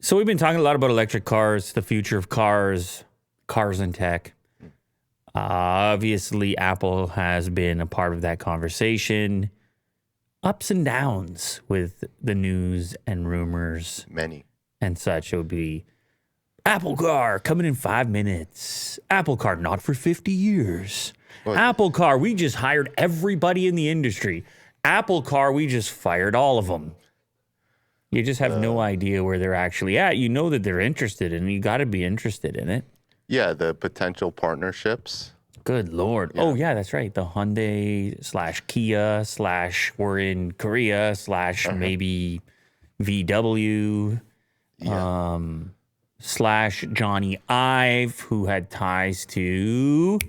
So we've been talking a lot about electric cars, the future of cars and tech. Obviously, Apple has been a part of that conversation. Ups and downs with the news and rumors. Many. And such. It would be Apple Car coming in 5 minutes. Apple Car not for 50 years. What? Apple Car, we just hired everybody in the industry. Apple Car, we just fired all of them. You just have no idea where they're actually at. You know that they're interested in it. You got to be interested in it. Yeah, the potential partnerships. Good Lord. Yeah. Oh, yeah, that's right. The Hyundai/Kia/ we're in Korea / maybe VW / Johnny Ive, who had ties to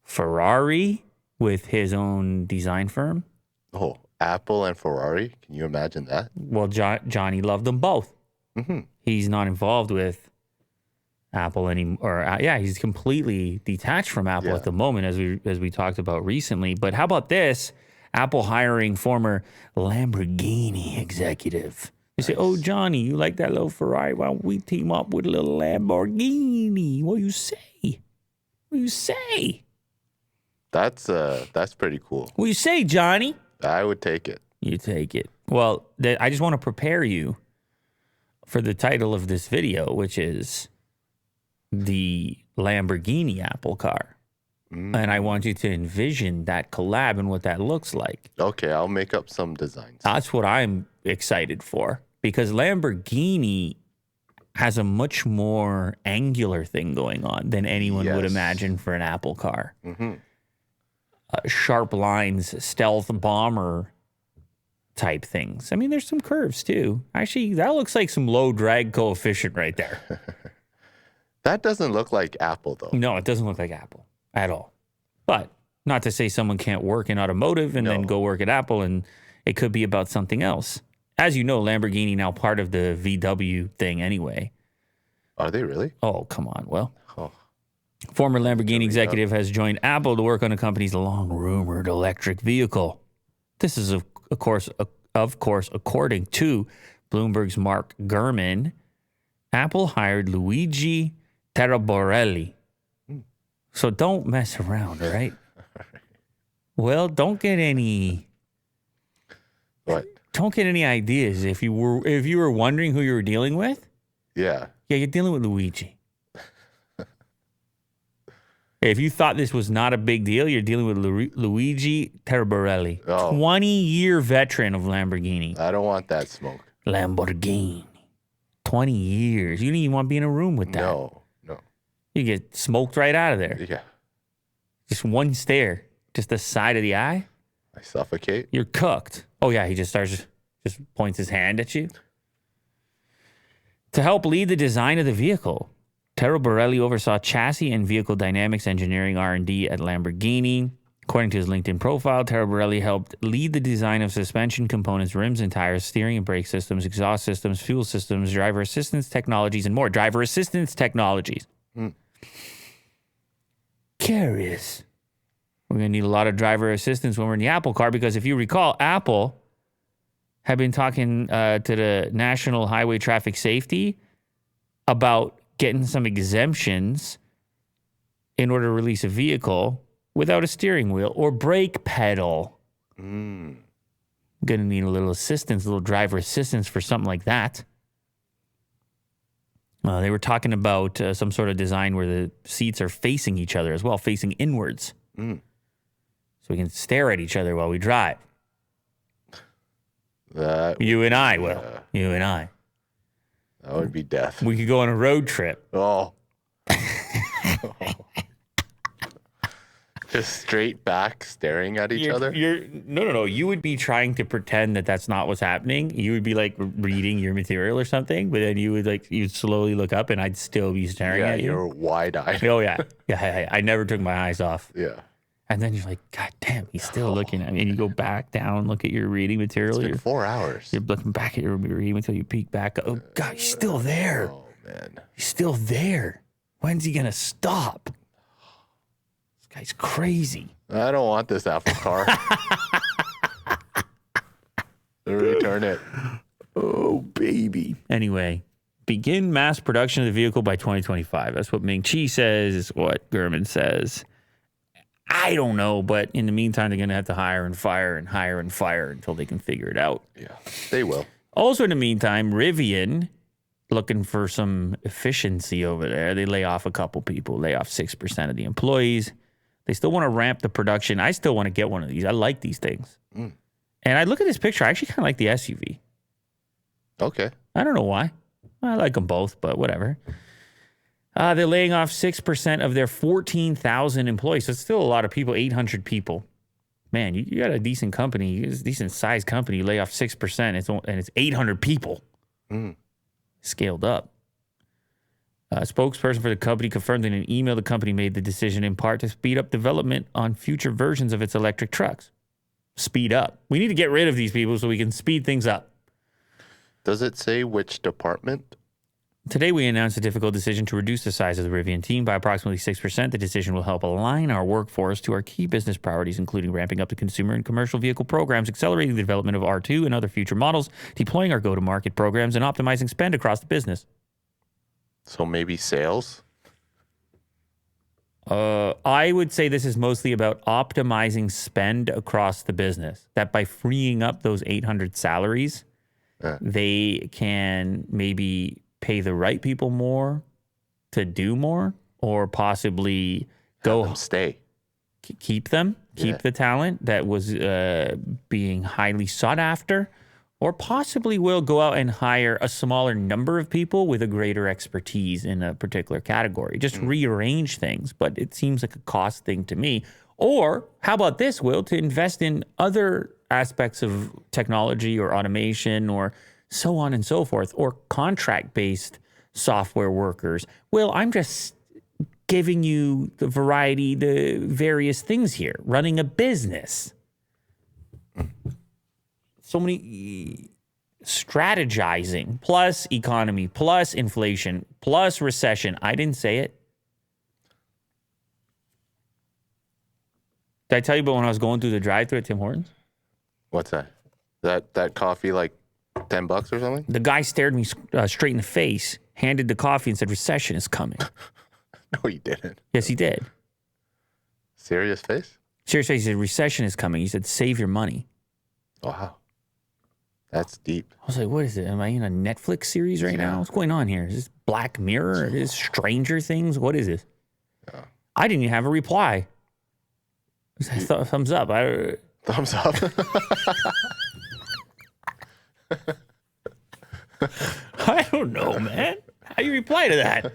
Ferrari with his own design firm. Oh, Apple and Ferrari. Can you imagine that? Well, Johnny loved them both. Mm-hmm. He's not involved with Apple anymore. He's completely detached from Apple at the moment, as we talked about recently. But how about this? Apple hiring former Lamborghini executive. They say, "Oh, Johnny, you like that little Ferrari? Why don't we team up with a little Lamborghini? What do you say? What do you say?" That's pretty cool. What do you say, Johnny? I would take it. You take it. Well, I just want to prepare you for the title of this video, which is the Lamborghini Apple Car. And I want you to envision that collab and what that looks like. Okay, I'll make up some designs. That's what I'm excited for, because Lamborghini has a much more angular thing going on than anyone would imagine for an Apple car. Mm-hmm. Sharp lines, stealth bomber type things. I mean, there's some curves too. Actually, that looks like some low drag coefficient right there. That doesn't look like Apple, though. No, it doesn't look like Apple at all. But not to say someone can't work in automotive and then go work at Apple, and it could be about something else. As you know, Lamborghini now part of the VW thing anyway. Are they really? Oh, come on. Well, former Lamborghini executive has joined Apple to work on the company's long-rumored electric vehicle. This is, of course, according to Bloomberg's Mark Gurman. Apple hired Luigi Taraborelli. So don't mess around, all right? Well, don't get any. What? Don't get any ideas. If you were wondering who you were dealing with. Yeah. Yeah, you're dealing with Luigi. If you thought this was not a big deal, you're dealing with Luigi Taraborelli, 20-year veteran of Lamborghini. I don't want that smoke. Lamborghini, 20 years. You don't even want to be in a room with that. No. You get smoked right out of there. Yeah. Just one stare, just the side of the eye. I suffocate. You're cooked. Oh, yeah, he just points his hand at you. To help lead the design of the vehicle, Taraborelli oversaw chassis and vehicle dynamics engineering R&D at Lamborghini. According to his LinkedIn profile, Taraborelli helped lead the design of suspension components, rims and tires, steering and brake systems, exhaust systems, fuel systems, driver assistance technologies, and more. Driver assistance technologies. Curious. We're going to need a lot of driver assistance when we're in the Apple Car, because if you recall, Apple had been talking to the National Highway Traffic Safety about getting some exemptions in order to release a vehicle without a steering wheel or brake pedal. Going to need a little assistance, a little driver assistance for something like that. They were talking about some sort of design where the seats are facing each other as well, facing inwards. So we can stare at each other while we drive. You and I, Will. You and I. That would be death. We could go on a road trip. Oh. Just straight back staring at each other? No. You would be trying to pretend that that's not what's happening. You would be like reading your material or something, but then you'd slowly look up and I'd still be staring at you. You're wide-eyed. Oh, yeah. Yeah. I never took my eyes off. Yeah. And then you're like, God damn, he's still looking at me. And you go back down, look at your reading material. It's been 4 hours. You're looking back at your reading until you peek back. Oh, God, he's still there. Oh, man. He's still there. When's he going to stop? This guy's crazy. I don't want this Apple Car. Return it. Oh, baby. Anyway, Begin mass production of the vehicle by 2025. That's what Ming Chi says, what Gurman says. I don't know, but in the meantime, they're going to have to hire and fire until they can figure it out. Yeah, they will. Also, in the meantime, Rivian, looking for some efficiency over there. They lay off a couple people, lay off 6% of the employees. They still want to ramp the production. I still want to get one of these. I like these things. And I look at this picture. I actually kind of like the SUV. Okay. I don't know why. I like them both, but whatever. They're laying off 6% of their 14,000 employees. So it's still a lot of people, 800 people. Man, you got a decent company, a decent sized company. You lay off 6%, and it's 800 people. Scaled up. A spokesperson for the company confirmed in an email the company made the decision in part to speed up development on future versions of its electric trucks. Speed up. We need to get rid of these people so we can speed things up. Does it say which department? Today, we announced a difficult decision to reduce the size of the Rivian team by approximately 6%. The decision will help align our workforce to our key business priorities, including ramping up the consumer and commercial vehicle programs, accelerating the development of R2 and other future models, deploying our go-to-market programs, and optimizing spend across the business. So maybe sales? I would say this is mostly about optimizing spend across the business. That by freeing up those 800 salaries, they can maybe pay the right people more to do more, or possibly Have them stay. Keep the talent that was being highly sought after, or possibly will go out and hire a smaller number of people with a greater expertise in a particular category. Just rearrange things, but it seems like a cost thing to me. Or how about this, Will, to invest in other aspects of technology or automation or so on and so forth, or contract-based software workers. Well, I'm just giving you the various things here. Running a business. So many strategizing, plus economy, plus inflation, plus recession. I didn't say it. Did I tell you about when I was going through the drive-thru at Tim Hortons? What's that? That coffee like $10 or something? The guy stared me straight in the face, handed the coffee, and said, "Recession is coming." No, he didn't. Yes, he did. Serious face? Serious face. He said, "Recession is coming." He said, "Save your money." Wow. That's deep. I was like, what is it? Am I in a Netflix series right now? What's going on here? Is this Black Mirror? Is this Stranger Things? What is this? Yeah. I didn't even have a reply. Thumbs up. Thumbs up. I don't know, man. How you reply to that?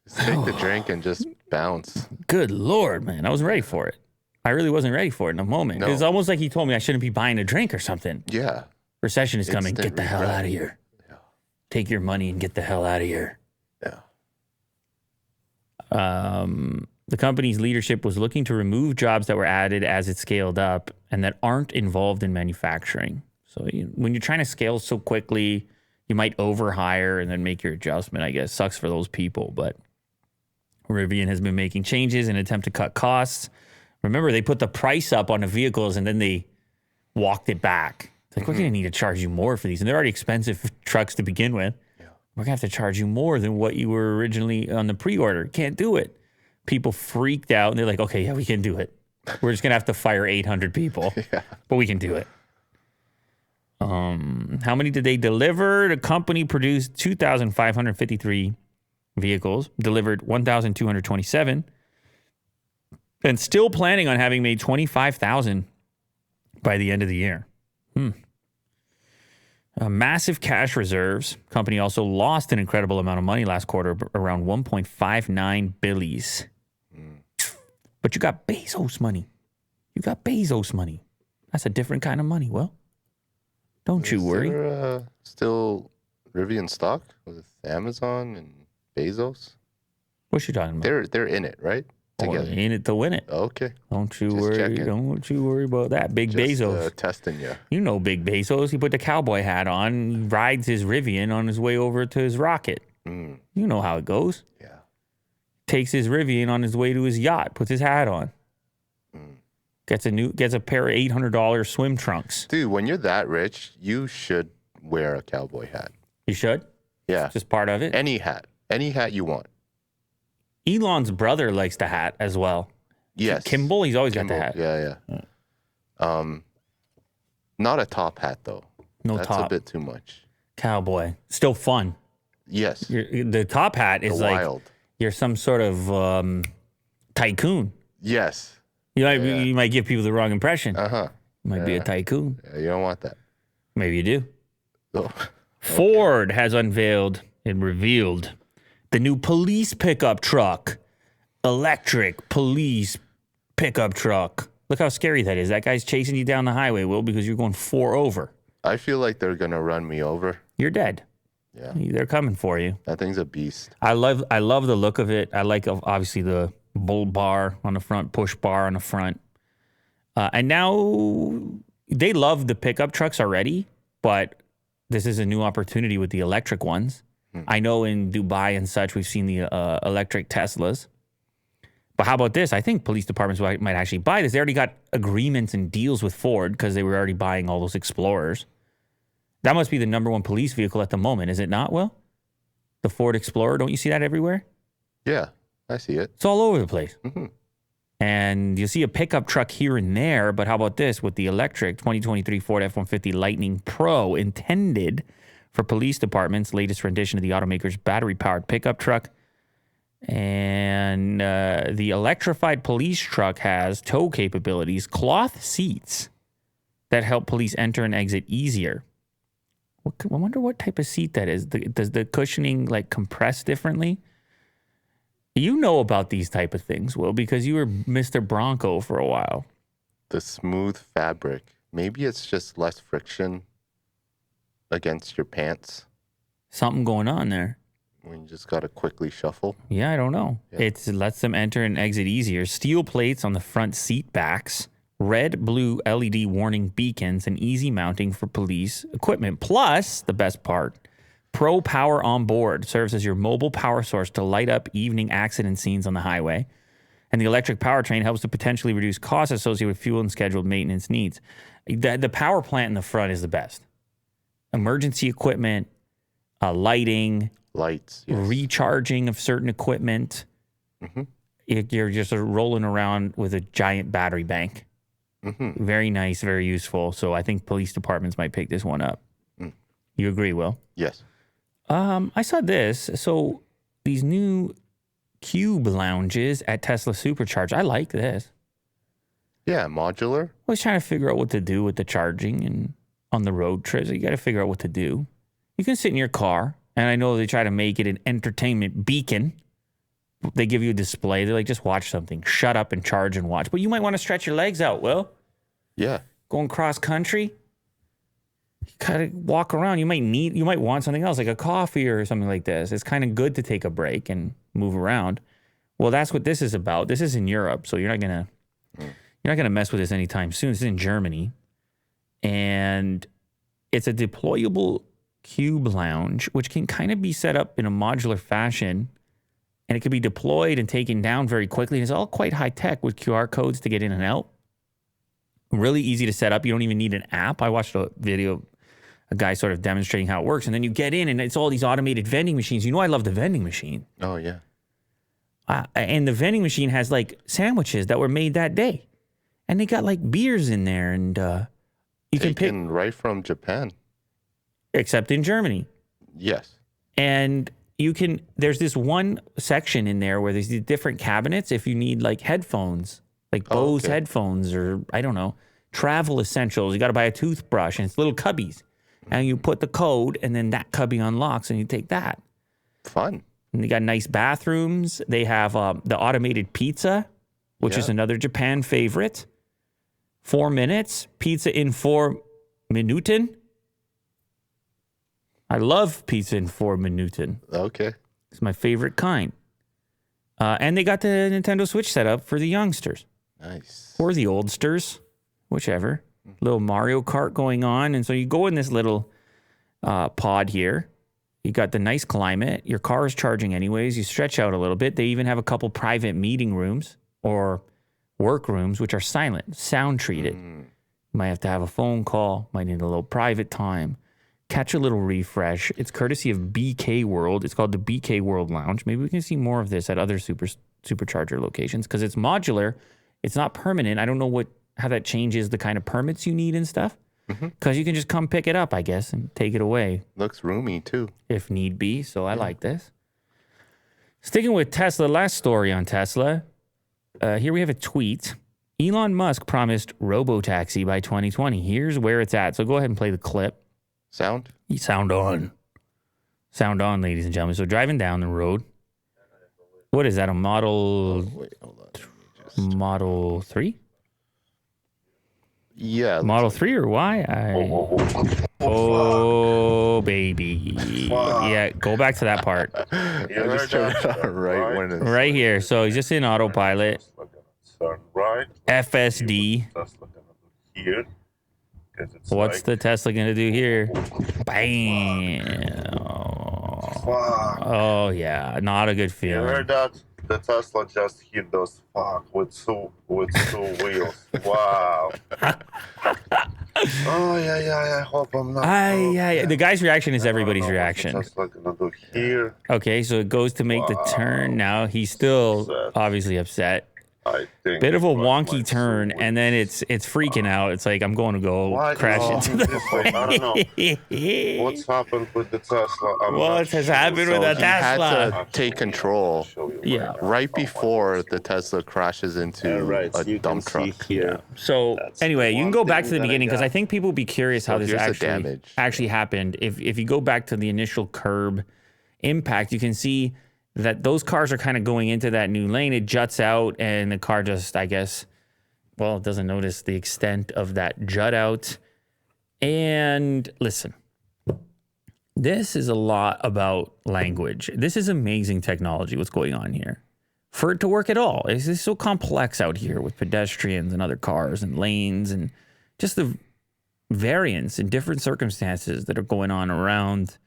Just take the drink and just bounce. Good Lord, man. I wasn't ready for it. I really wasn't ready for it in a moment. No. It's almost like he told me I shouldn't be buying a drink or something. Yeah. Recession is coming. Instant Get the hell regret. out of here. Yeah. Take your money and get the hell out of here. Yeah. The company's leadership was looking to remove jobs that were added as it scaled up and that aren't involved in manufacturing. So when you're trying to scale so quickly, you might overhire and then make your adjustment, I guess. Sucks for those people, but Rivian has been making changes in an attempt to cut costs. Remember, they put the price up on the vehicles and then they walked it back. It's like, we're going to need to charge you more for these. And they're already expensive trucks to begin with. Yeah. We're going to have to charge you more than what you were originally on the pre-order. Can't do it. People freaked out and they're like, okay, yeah, we can do it. We're just going to have to fire 800 people, but we can do it. How many did they deliver? The company produced 2,553 vehicles, delivered 1,227, and still planning on having made 25,000 by the end of the year. Massive cash reserves. Company also lost an incredible amount of money last quarter, around 1.59 billies. But you got Bezos money. That's a different kind of money. Well, don't you worry. Is there still Rivian stock with Amazon and Bezos? What you talking about? They're in it, right? Together. In it to win it. Okay. Don't you Just worry. checking. Don't you worry about that. Big Just, Bezos. Testing you. You know Big Bezos. He put the cowboy hat on. He rides his Rivian on his way over to his rocket. You know how it goes. Yeah. Takes his Rivian on his way to his yacht. Puts his hat on. Gets a pair of $800 swim trunks. Dude, when you're that rich, you should wear a cowboy hat. You should? Yeah. It's just part of it. Any hat you want. Elon's brother likes the hat as well. Yes. Kimball, he's always got the hat. Yeah. Not a top hat though. No That's top. a bit too much. Cowboy. Still fun. Yes. The top hat is like wild. you're some sort of tycoon. Yes. You might give people the wrong impression. Uh-huh. You might be a tycoon. Yeah, you don't want that. Maybe you do. Oh. Ford has unveiled and revealed the new police pickup truck. Electric police pickup truck. Look how scary that is. That guy's chasing you down the highway, Will, because you're going 4 over. I feel like they're gonna run me over. You're dead. Yeah. They're coming for you. That thing's a beast. I love the look of it. I like obviously the bull bar on the front, push bar on the front. And now they love the pickup trucks already, but this is a new opportunity with the electric ones. I know in Dubai and such, we've seen the electric Teslas. But how about this? I think police departments might actually buy this. They already got agreements and deals with Ford because they were already buying all those Explorers. That must be the number one police vehicle at the moment, is it not, Will? The Ford Explorer, don't you see that everywhere? Yeah, I see it. It's all over the place. Mm-hmm. And you'll see a pickup truck here and there, but how about this? With the electric 2023 Ford F-150 Lightning Pro, intended for police departments, latest rendition of the automaker's battery-powered pickup truck. And the electrified police truck has tow capabilities, cloth seats that help police enter and exit easier. I wonder what type of seat that is. Does the cushioning like compress differently? You know about these type of things, Will, because you were Mr. Bronco for a while. The smooth fabric. Maybe it's just less friction against your pants. Something going on there. When you just got to quickly shuffle. Yeah, I don't know. Yeah. It lets them enter and exit easier. Steel plates on the front seat backs. Red, blue LED warning beacons and easy mounting for police equipment. Plus, the best part, Pro Power on board serves as your mobile power source to light up evening accident scenes on the highway. And the electric powertrain helps to potentially reduce costs associated with fuel and scheduled maintenance needs. The power plant in the front is the best. Emergency equipment, lighting, lights, yes. Recharging of certain equipment. Mm-hmm. You're just rolling around with a giant battery bank. Mm-hmm. Very nice, very useful. So I think police departments might pick this one up. Mm. You agree, Will? Yes. I saw this. So these new cube lounges at Tesla Supercharge. I like this. Yeah, modular. I was trying to figure out what to do with the charging and on the road trips. You got to figure out what to do. You can sit in your car, and I know they try to make it an entertainment beacon. They give you a display. They're like, just watch something. Shut up and charge and watch. But you might want to stretch your legs out, Will. Yeah. Going cross country. You gotta walk around. You might want something else, like a coffee or something like this. It's kind of good to take a break and move around. Well, that's what this is about. This is in Europe, so you're not gonna mess with this anytime soon. This is in Germany. And it's a deployable cube lounge, which can kind of be set up in a modular fashion. And it can be deployed and taken down very quickly. And it's all quite high tech with QR codes to get in and out. Really easy to set up. You don't even need an app. I watched a video, a guy sort of demonstrating how it works. And then you get in and it's all these automated vending machines. You know, I love the vending machine. Oh, yeah. And the vending machine has like sandwiches that were made that day. And they got like beers in there. And you can pick. Right from Japan. Except in Germany. Yes. And there's this one section in there where there's these different cabinets if you need like headphones, like Bose headphones or I don't know, travel essentials. You got to buy a toothbrush and it's little cubbies. And you put the code and then that cubby unlocks and you take that. Fun. And they got nice bathrooms. They have the automated pizza, which is another Japan favorite. 4 minutes. Pizza in 4 Minuten. I love pizza in 4 Minuten. Okay. It's my favorite kind. And they got the Nintendo Switch set up for the youngsters. Nice. Or the oldsters, whichever. Little Mario Kart going on. And so you go in this little pod here. You got the nice climate. Your car is charging anyways. You stretch out a little bit. They even have a couple private meeting rooms or work rooms, which are silent, sound treated. You might have to have a phone call. Might need a little private time. catch a little refresh. It's courtesy of BK World. It's called the BK World Lounge. Maybe we can see more of this at other supercharger locations because it's modular. It's not permanent. I don't know how that changes the kind of permits you need and stuff. Because you can just come pick it up, I guess, and take it away. Looks roomy, too. If need be. So I like this. Sticking with Tesla, last story on Tesla. Here we have a tweet. Elon Musk promised robotaxi by 2020. Here's where it's at. So go ahead and play the clip. Sound? Sound on. Sound on, ladies and gentlemen. So driving down the road. What is that, a Model... Wait, hold on. Model 3? Yeah. Model 3 or Y? Oh, baby. Yeah, go back to that part. I just turned it on right when it's... Right here. So he's just in autopilot. Right. FSD. Here. What's the Tesla going to do here? Bam. Oh, yeah. Not a good You feeling. heard that? The Tesla just hit those with two wheels. Wow. Oh yeah. I hope I'm not. Yeah. The guy's reaction is everybody's reaction. Tesla gonna do here. Okay, so it goes to make the turn. Now he's still obviously upset. I think Bit of a it's like wonky turn, and then it's freaking out. It's like I'm going to go Why crash is into it this way? I don't know. What's happened with the Tesla? What has happened with the he had Tesla? to take control Yeah. right before the Tesla crashes into a dump truck. Here. So anyway, you can go back to the one thing beginning that I because I think people will be curious how So this here's the damage. actually happened. If you go back to the initial curb impact, you can see that those cars are kind of going into that new lane. It juts out, and the car just, I guess, well, it doesn't notice the extent of that jut out. And listen, this is a lot about language. This is amazing technology, what's going on here. For it to work at all, it's so complex out here with pedestrians and other cars and lanes and just the variance in different circumstances that are going on around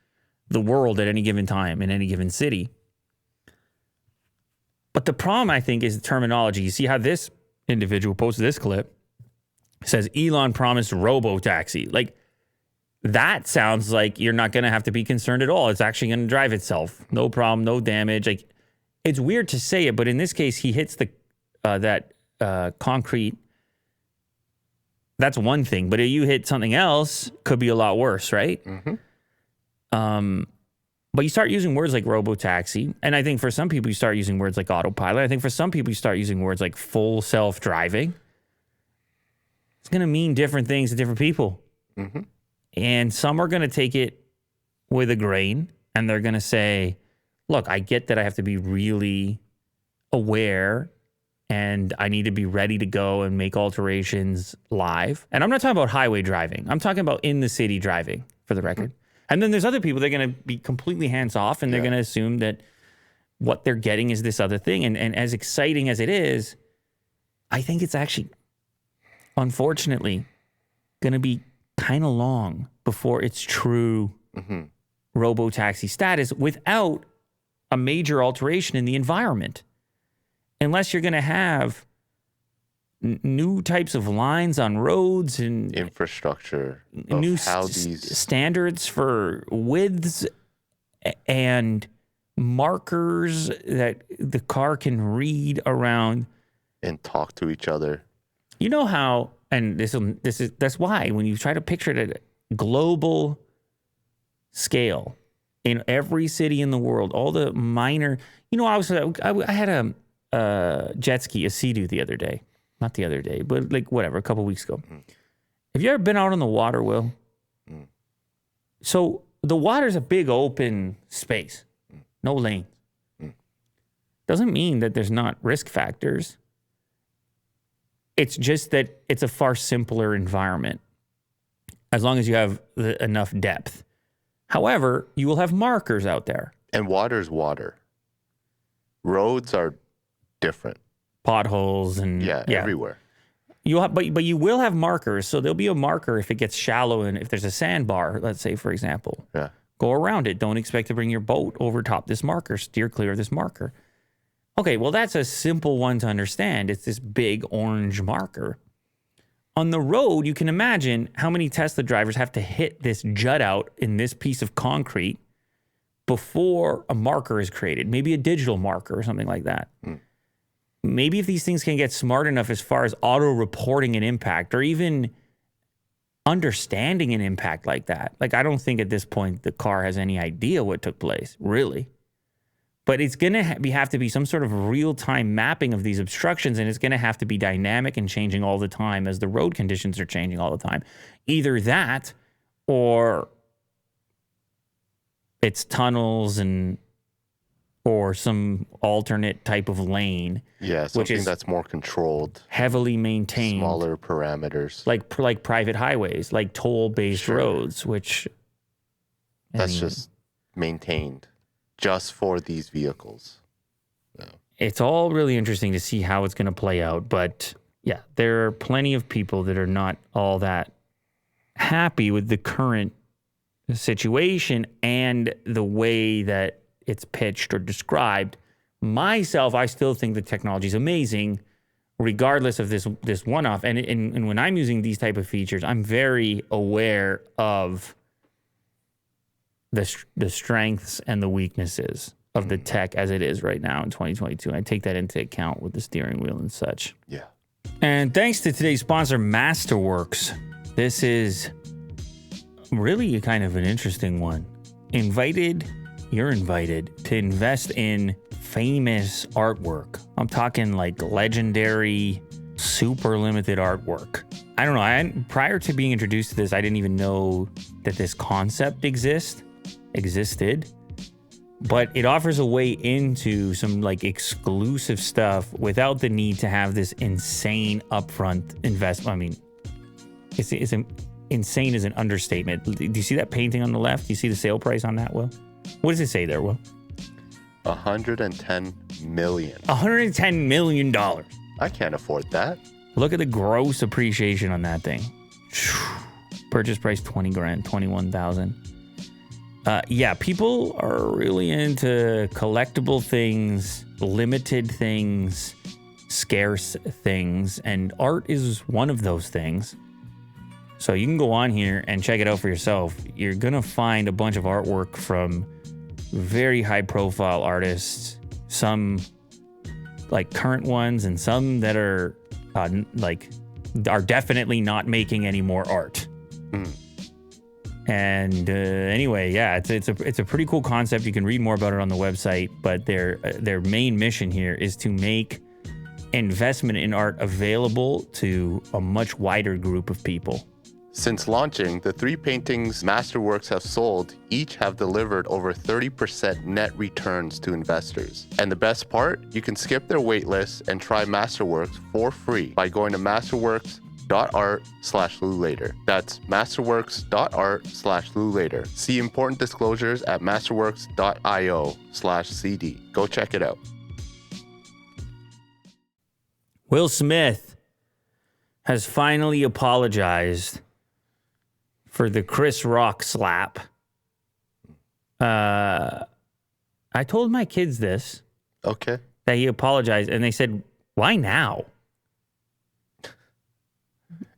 the world at any given time in any given city. But the problem, I think, is the terminology. You see how this individual posted this clip says Elon promised robo-taxi. Like, that sounds like you're not going to have to be concerned at all. It's actually going to drive itself. No problem, no damage. Like, it's weird to say it, but in this case, he hits that concrete. That's one thing. But if you hit something else, could be a lot worse, right? But you start using words like robotaxi, and I think for some people you start using words like autopilot. I think for some people you start using words like full self-driving. It's going to mean different things to different people. And some are going to take it with a grain, and they're going to say, look, I get that I have to be really aware, and I need to be ready to go and make alterations live. And I'm not talking about highway driving. I'm talking about in the city driving, for the record. And then there's other people that are going to be completely hands-off, and they're going to assume that what they're getting is this other thing. And as exciting as it is, I think it's actually, unfortunately, going to be kind of long before it's true robo-taxi status without a major alteration in the environment. Unless you're going to have new types of lines on roads and Infrastructure of new how these standards for widths and markers that the car can read around and talk to each other. You know how, and that's why when you try to picture it at a global scale in every city in the world, all the minor, I had a jet ski, a Sea-Doo the other day. Not the other day, but like whatever, a couple weeks ago. Have you ever been out on the water, Will? So the water's a big open space, no lanes. Doesn't mean that there's not risk factors. It's just that it's a far simpler environment as long as you have enough depth. However, you will have markers out there. And water's water. Roads are different. Potholes and everywhere. You'll have, but you will have markers. So there'll be a marker if it gets shallow and if there's a sandbar, let's say, for example. Yeah. Go around it. Don't expect to bring your boat over top this marker. Steer clear of this marker. Okay, well, that's a simple one to understand. It's this big orange marker. On the road, you can imagine how many Tesla drivers have to hit this jut out in this piece of concrete before a marker is created, maybe a digital marker or something like that. Maybe if these things can get smart enough as far as auto-reporting an impact or even understanding an impact like that. Like, I don't think at this point the car has any idea what took place, really. But it's going to have to be some sort of real-time mapping of these obstructions, and it's going to have to be dynamic and changing all the time as the road conditions are changing all the time. Either that or it's tunnels or some alternate type of lane. Yeah, something that's more controlled. Heavily maintained. Smaller parameters. Like private highways, like toll-based roads, which... That's just maintained just for these vehicles. So. It's all really interesting to see how it's going to play out. But yeah, there are plenty of people that are not all that happy with the current situation and the way that it's pitched or described. Myself, I still think the technology is amazing, regardless of this one-off. And when I'm using these type of features, I'm very aware of the strengths and the weaknesses of the tech as it is right now in 2022. And I take that into account with the steering wheel and such. Yeah. And thanks to today's sponsor, Masterworks. This is really a kind of an interesting one. You're invited to invest in famous artwork. I'm talking like legendary, super limited artwork. I don't know. Prior to being introduced to this, I didn't even know that this concept existed. But it offers a way into some like exclusive stuff without the need to have this insane upfront investment. I mean, it's insane is an understatement. Do you see that painting on the left? Do you see the sale price on that, Will? What does it say there, Will? $110 million. $110 million. I can't afford that. Look at the gross appreciation on that thing. Purchase price $20,000, $21,000. Yeah, people are really into collectible things, limited things, scarce things, and art is one of those things. So you can go on here and check it out for yourself. You're going to find a bunch of artwork from very high profile artists, some like current ones and some that are definitely not making any more art. And anyway, yeah, it's a pretty cool concept. You can read more about it on the website, but their main mission here is to make investment in art available to a much wider group of people. Since launching, the 3 paintings Masterworks have sold each have delivered over 30% net returns to investors. And the best part, you can skip their waitlist and try Masterworks for free by going to masterworks.art/LouLater. That's masterworks.art/LouLater. See important disclosures at masterworks.io/CD. Go check it out. Will Smith has finally apologized for the Chris Rock slap. I told my kids this. Okay. That he apologized, and they said, "Why now?"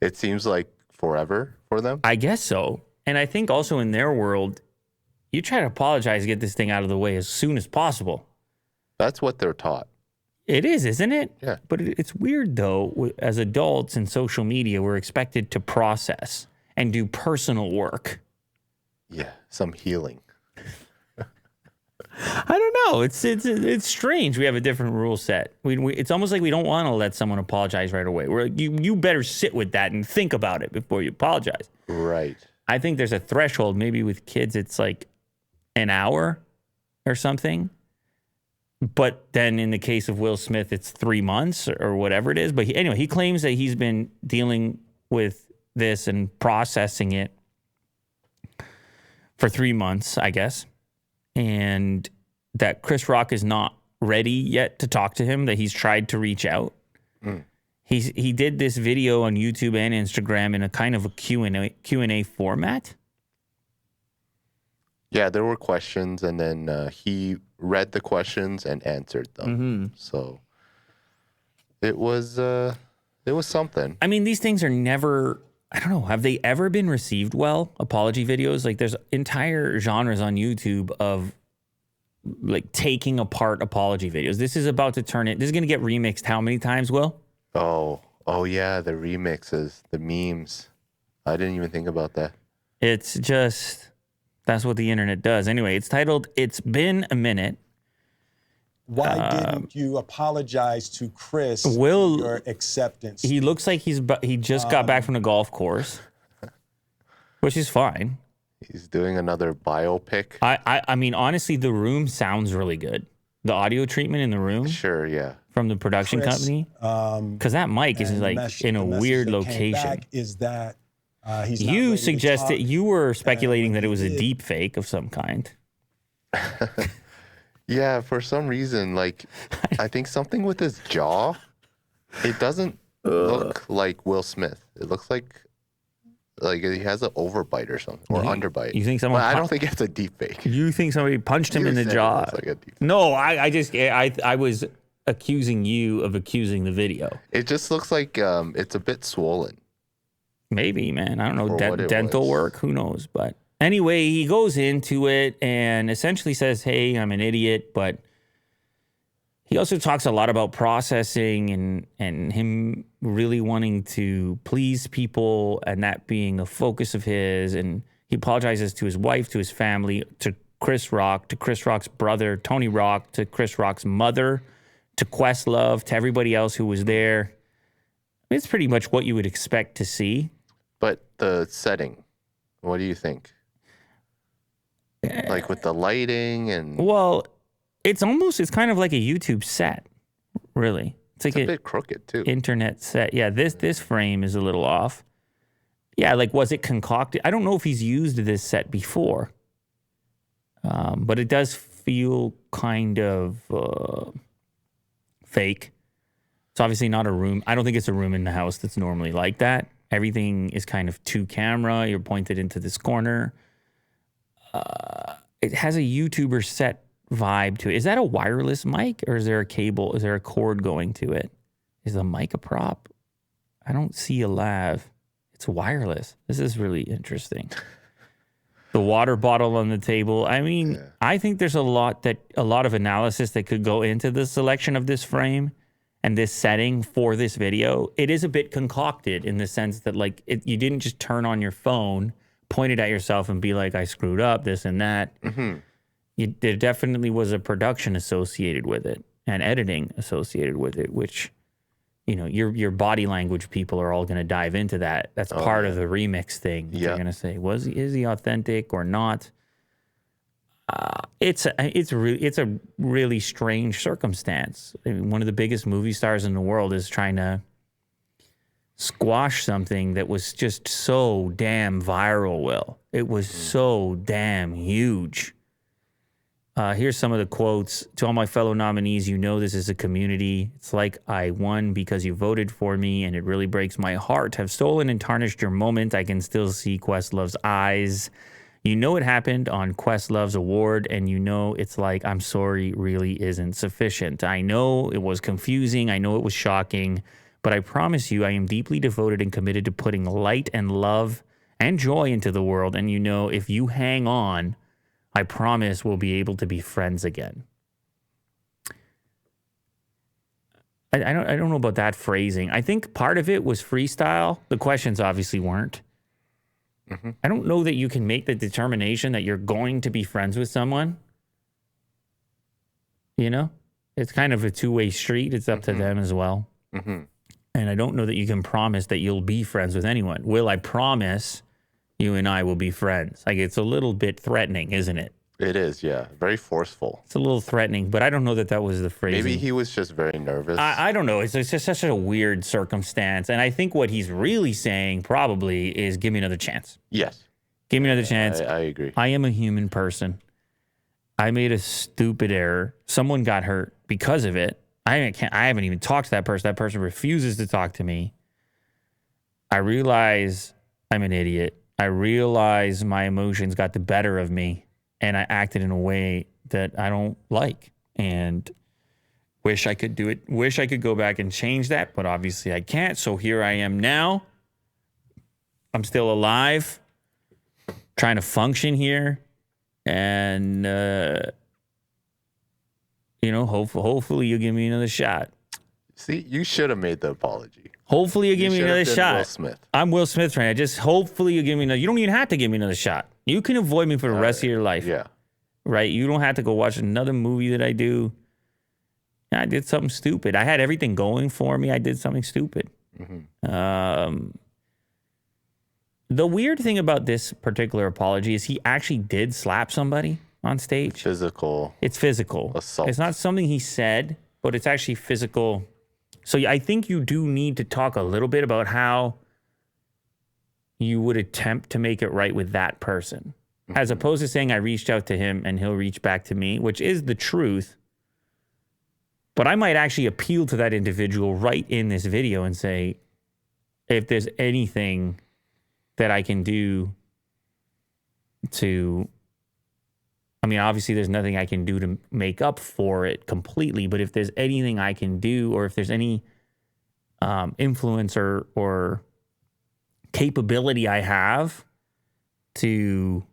It seems like forever for them. I guess so. And I think also in their world, you try to apologize, get this thing out of the way as soon as possible. That's what they're taught. It is, isn't it? Yeah. But it's weird, though. As adults in social media, we're expected to process and do personal work. Yeah, some healing. I don't know. It's strange. We have a different rule set. It's almost like we don't want to let someone apologize right away. We're like, you better sit with that and think about it before you apologize. Right. I think there's a threshold. Maybe with kids, it's like an hour or something. But then in the case of Will Smith, it's 3 months or whatever it is. But anyway, he claims that he's been dealing with this and processing it for 3 months, I guess. And that Chris Rock is not ready yet to talk to him, that he's tried to reach out. He did this video on YouTube and Instagram in a kind of a Q&A format. Yeah, there were questions, and then he read the questions and answered them. So it was It was something. I mean, these things are never, I don't know, have they ever been received well? Apology videos? Like there's entire genres on YouTube of like taking apart apology videos. This is about to turn it, this is going to get remixed how many times, Will? Oh yeah, the remixes, the memes. I didn't even think about that. It's just, that's what the internet does. Anyway, it's titled, It's Been a Minute. Why didn't you apologize to Chris Will, for your acceptance? He looks like he just got back from the golf course, which is fine. He's doing another biopic. I mean, honestly, the room sounds really good. The audio treatment in the room Sure, yeah. from the production Chris, company, because that mic is and like in a weird location. Is that he's not You ready to suggested, talk. you were speculating when that it he was a did- deep fake of some kind. Yeah, for some reason, like, I think something with his jaw, it doesn't look like Will Smith. It looks like he has an overbite or something, or underbite. You think someone But I pu- don't think it's a deep fake. You think somebody punched him You in the said it jaw? looks like a deep fake. No, I was accusing you of accusing the video. It just looks like it's a bit swollen. Maybe, man. I don't know. For what it Dental was. work. Who knows? But anyway, he goes into it and essentially says, hey, I'm an idiot. But he also talks a lot about processing and him really wanting to please people and that being a focus of his. And he apologizes to his wife, to his family, to Chris Rock, to Chris Rock's brother, Tony Rock, to Chris Rock's mother, to Questlove, to everybody else who was there. It's pretty much what you would expect to see. But the setting, what do you think? Like with the lighting and Well, it's kind of like a YouTube set, really. It's like it's a bit crooked too. internet set. Yeah, this frame is a little off. Yeah, like was it concocted? I don't know if he's used this set before, but it does feel kind of fake. It's obviously not a room. I don't think it's a room in the house that's normally like that. Everything is kind of to camera. You're pointed into this corner. It has a YouTuber set vibe to it. Is that a wireless mic or is there a cable? Is there a cord going to it? Is the mic a prop? I don't see a lav. It's wireless. This is really interesting. The water bottle on the table. I mean, I think there's a lot of analysis that could go into the selection of this frame and this setting for this video. It is a bit concocted in the sense that like you didn't just turn on your phone, point it at yourself and be like, I screwed up, this and that. Mm-hmm. There definitely was a production associated with it and editing associated with it, which, you know, your body language people are all going to dive into that. That's part of the remix thing. Yeah. They're going to say, is he authentic or not? It's a really strange circumstance. I mean, one of the biggest movie stars in the world is trying to squash something that was just so damn viral, Will. It was so damn huge. Here's some of the quotes. To all my fellow nominees, you know this is a community. It's like I won because you voted for me, and it really breaks my heart. Have stolen and tarnished your moment. I can still see Questlove's eyes. You know it happened on Questlove's award, and you know it's like, I'm sorry, really isn't sufficient. I know it was confusing. I know it was shocking, but I promise you I am deeply devoted and committed to putting light and love and joy into the world. And you know, if you hang on, I promise we'll be able to be friends again. I don't know about that phrasing. I think part of it was freestyle. The questions obviously weren't. Mm-hmm. I don't know that you can make the determination that you're going to be friends with someone. You know, it's kind of a two-way street. It's up to them as well. Mm-hmm. And I don't know that you can promise that you'll be friends with anyone. Will I promise you and I will be friends? Like, it's a little bit threatening, isn't it? It is, yeah. Very forceful. It's a little threatening, but I don't know that that was the phrasing. Maybe he was just very nervous. I don't know. It's just such a weird circumstance. And I think what he's really saying probably is give me another chance. Yes. Give me another chance. I agree. I am a human person. I made a stupid error. Someone got hurt because of it. I haven't even talked to that person. That person refuses to talk to me. I realize I'm an idiot. I realize my emotions got the better of me, and I acted in a way that I don't like. And Wish I could do it. Wish I could go back and change that, but obviously I can't. So here I am now. I'm still alive, trying to function here. And, hopefully you'll give me another shot. See, you should have made the apology. Hopefully you'll give me should have another been shot. Will Smith. I'm Will Smith right now. Just hopefully you'll give me another. You don't even have to give me another shot. You can avoid me for the rest of your life. Yeah. Right? You don't have to go watch another movie that I do. I did something stupid. I had everything going for me. I did something stupid. The weird thing about this particular apology is he actually did slap somebody on stage. Physical. It's physical. Assault. It's not something he said, but it's actually physical. So I think you do need to talk a little bit about how you would attempt to make it right with that person. As opposed to saying I reached out to him and he'll reach back to me, which is the truth. But I might actually appeal to that individual right in this video and say, if there's anything that I can do to, I mean, obviously there's nothing I can do to make up for it completely, but if there's anything I can do, or if there's any influence or capability I have to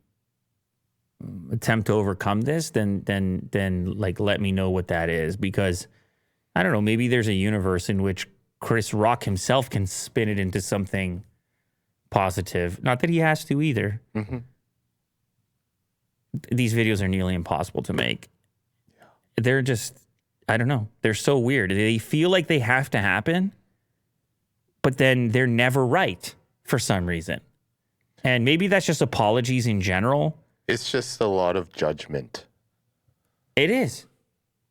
attempt to overcome this, then like let me know what that is, because I don't know, maybe there's a universe in which Chris Rock himself can spin it into something positive. Not that he has to either. These videos are nearly impossible to make. They're just, I don't know. They're so weird. They feel like they have to happen, but then they're never right for some reason. And maybe that's just apologies in general. It's just a lot of judgment. It is.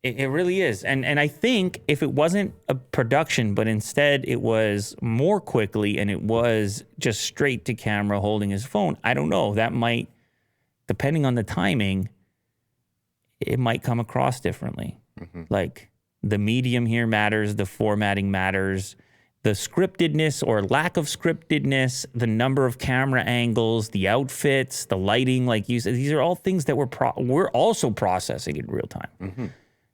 It really is. And I think if it wasn't a production, but instead it was more quickly and it was just straight to camera holding his phone, I don't know. That might, depending on the timing, it might come across differently. Like the medium here matters, the formatting matters, the scriptedness or lack of scriptedness, the number of camera angles, the outfits, the lighting, like you said, these are all things that we're also processing in real time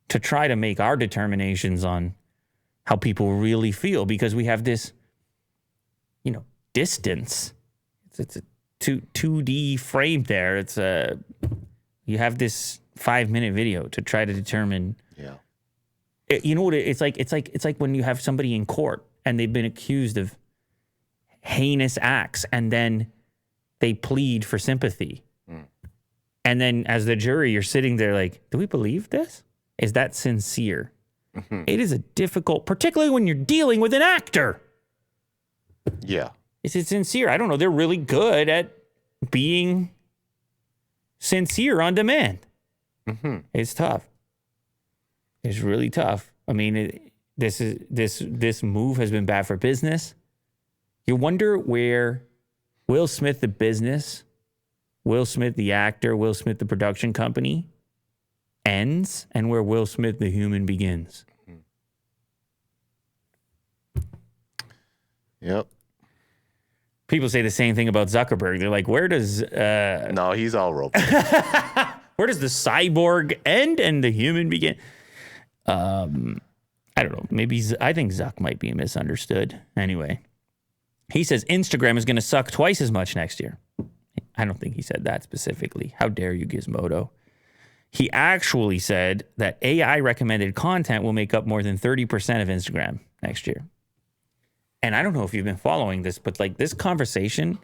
to try to make our determinations on how people really feel, because we have this, distance. It's a 2D frame there. It's you have this 5-minute video to try to determine. Yeah. You know what it's like? It's like when you have somebody in court and they've been accused of heinous acts, and then they plead for sympathy. And then as the jury, you're sitting there like, do we believe this? Is that sincere? It is a difficult, particularly when you're dealing with an actor. Yeah. Is it sincere? I don't know. They're really good at being sincere on demand. It's tough. It's really tough. I mean, this move has been bad for business. You wonder where Will Smith, the business, Will Smith, the actor, Will Smith, the production company, ends, and where Will Smith, the human, begins. Yep. People say the same thing about Zuckerberg. They're like, where does No, he's all robot. where does the cyborg end and the human begin? I don't know. Maybe I think Zuck might be misunderstood. Anyway, he says Instagram is going to suck twice as much next year. I don't think he said that specifically. How dare you, Gizmodo? He actually said that AI recommended content will make up more than 30% of Instagram next year. And I don't know if you've been following this, but like this conversation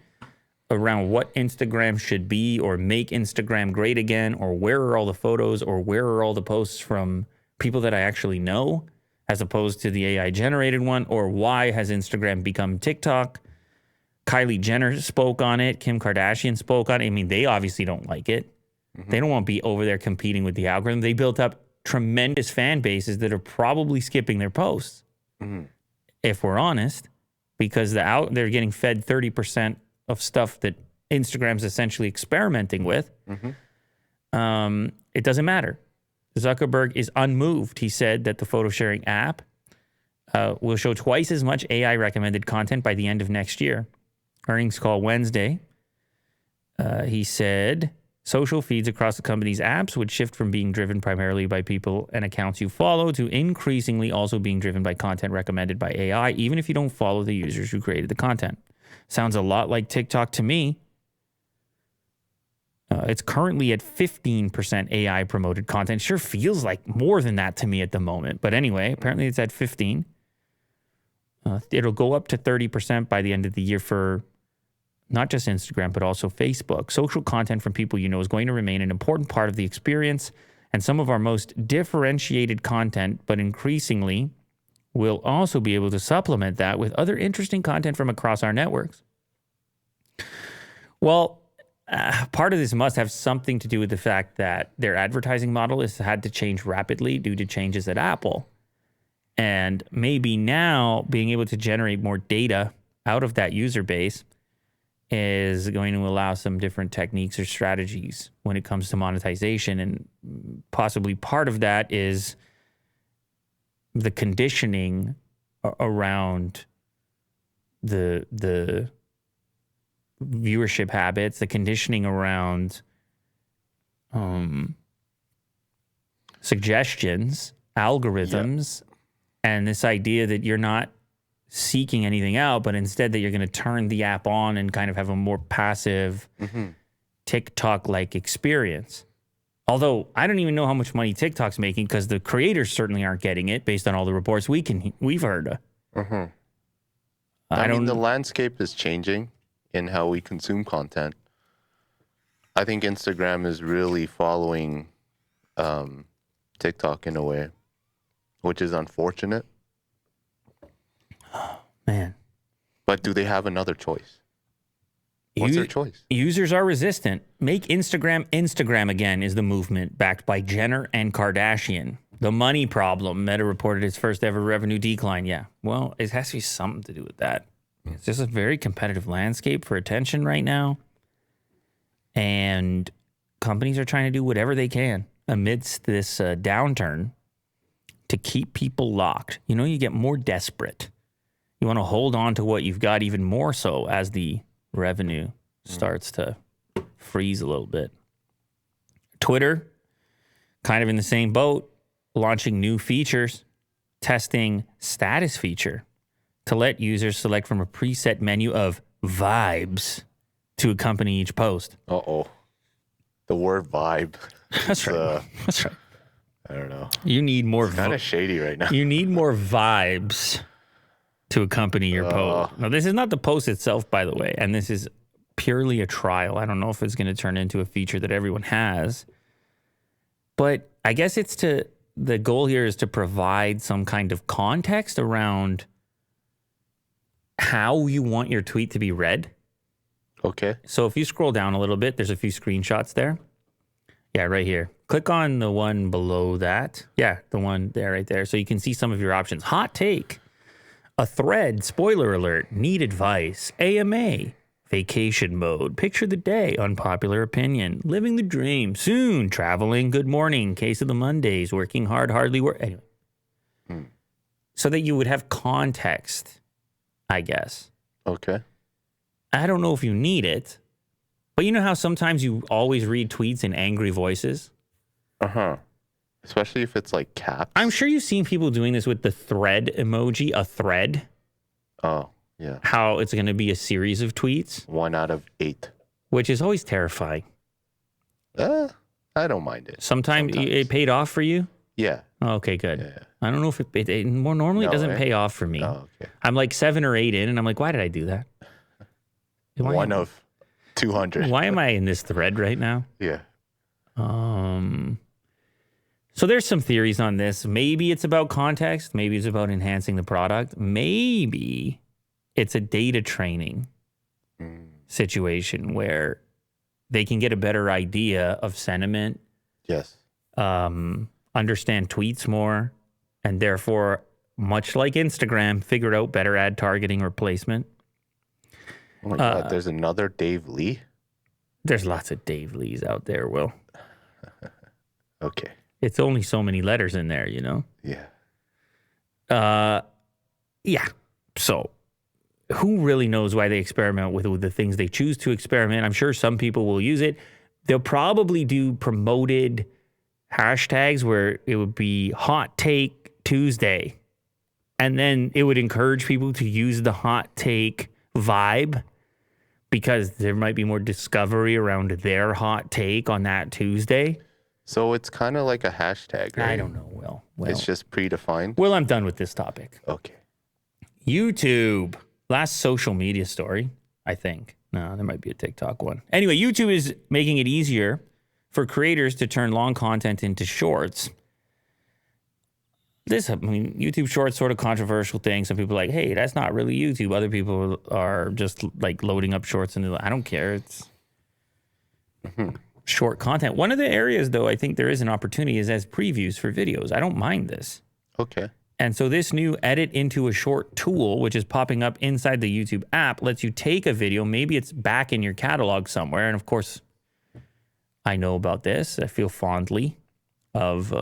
around what Instagram should be, or make Instagram great again, or where are all the photos, or where are all the posts from people that I actually know, as opposed to the AI generated one, or why has Instagram become TikTok? Kylie Jenner spoke on it. Kim Kardashian spoke on it. I mean, they obviously don't like it. They don't want to be over there competing with the algorithm. They built up tremendous fan bases that are probably skipping their posts, if we're honest, because they're getting fed 30% of stuff that Instagram's essentially experimenting with. It doesn't matter. Zuckerberg is unmoved. He said that the photo sharing app will show twice as much AI recommended content by the end of next year. Earnings call Wednesday. He said Social feeds across the company's apps would shift from being driven primarily by people and accounts you follow to increasingly also being driven by content recommended by AI, even if you don't follow the users who created the content. Sounds a lot like TikTok to me. It's currently at 15% AI promoted content. Sure feels like more than that to me at the moment. But anyway, apparently it's at 15. It'll go up to 30% by the end of the year for not just Instagram, but also Facebook. Social content from people you know is going to remain an important part of the experience, and some of our most differentiated content, but increasingly we'll also be able to supplement that with other interesting content from across our networks. Well, part of this must have something to do with the fact that their advertising model has had to change rapidly due to changes at Apple. And maybe now being able to generate more data out of that user base is going to allow some different techniques or strategies when it comes to monetization. And possibly part of that is the conditioning around the viewership habits, the conditioning around suggestions, algorithms, and this idea that you're not seeking anything out, but instead that you're going to turn the app on and kind of have a more passive TikTok-like experience. Although I don't even know how much money TikTok's making because the creators certainly aren't getting it based on all the reports we've heard. I mean, the landscape is changing in how we consume content. I think Instagram is really following TikTok in a way, which is unfortunate. Man. But do they have another choice? What's their choice? Users are resistant. Make Instagram again is the movement backed by Jenner and Kardashian. The money problem. Meta reported its first ever revenue decline. Yeah. Well, it has to be something to do with that. It's just a very competitive landscape for attention right now. And companies are trying to do whatever they can amidst this downturn to keep people locked. You know, you get more desperate. You want to hold on to what you've got even more so as the revenue starts to freeze a little bit. Twitter, kind of in the same boat, launching new features, testing status feature to let users select from a preset menu of vibes to accompany each post. Uh-oh. The word vibe. That's right. That's right. I don't know. You need more. Kind of shady right now. You need more vibes to accompany your post. Now, this is not the post itself, by the way, and this is purely a trial. I don't know if it's going to turn into a feature that everyone has, but I guess the goal here is to provide some kind of context around how you want your tweet to be read. Okay. So if you scroll down a little bit, there's a few screenshots there. Yeah, right here. Click on the one below that. Yeah, the one there, right there. So you can see some of your options. Hot take, a thread, spoiler alert, need advice, AMA, vacation mode, picture the day, unpopular opinion, living the dream, soon, traveling, good morning, case of the Mondays, working hard, hardly work. Anyway. So that you would have context, I guess. Okay. I don't know if you need it, but you know how sometimes you always read tweets in angry voices? Uh-huh. Especially if it's like caps. I'm sure you've seen people doing this with the thread emoji, a thread. Oh, yeah. How it's going to be a series of tweets. 1 out of 8. Which is always terrifying. I don't mind it. Sometimes. It paid off for you? Yeah. Okay, good. Yeah. I don't know if it more normally No, doesn't pay off for me. Oh, okay. I'm like 7 or 8 in, and I'm like, why did I do that? 1 of 200. Why am I in this thread right now? Yeah. So there's some theories on this. Maybe it's about context. Maybe it's about enhancing the product. Maybe it's a data training situation where they can get a better idea of sentiment. Yes. Understand tweets more, and therefore, much like Instagram, figure out better ad targeting or placement. Oh my God, there's another Dave Lee? There's lots of Dave Lees out there, Will. Okay. It's only so many letters in there, you know? Yeah. Yeah. So who really knows why they experiment with the things they choose to experiment? I'm sure some people will use it. They'll probably do promoted hashtags where it would be Hot Take Tuesday. And then it would encourage people to use the hot take vibe because there might be more discovery around their hot take on that Tuesday. So it's kind of like a hashtag, right? I don't know, Will. It's just predefined? Well, I'm done with this topic. Okay. YouTube. Last social media story, I think. No, there might be a TikTok one. Anyway, YouTube is making it easier for creators to turn long content into shorts. YouTube Shorts, sort of controversial thing. Some people are like, hey, that's not really YouTube. Other people are just like loading up shorts and I don't care. It's short content. One of the areas, though, I think there is an opportunity is as previews for videos. I don't mind this. Okay. And so this new edit into a short tool, which is popping up inside the YouTube app, lets you take a video. Maybe it's back in your catalog somewhere. And of course, I know about this. I feel fondly of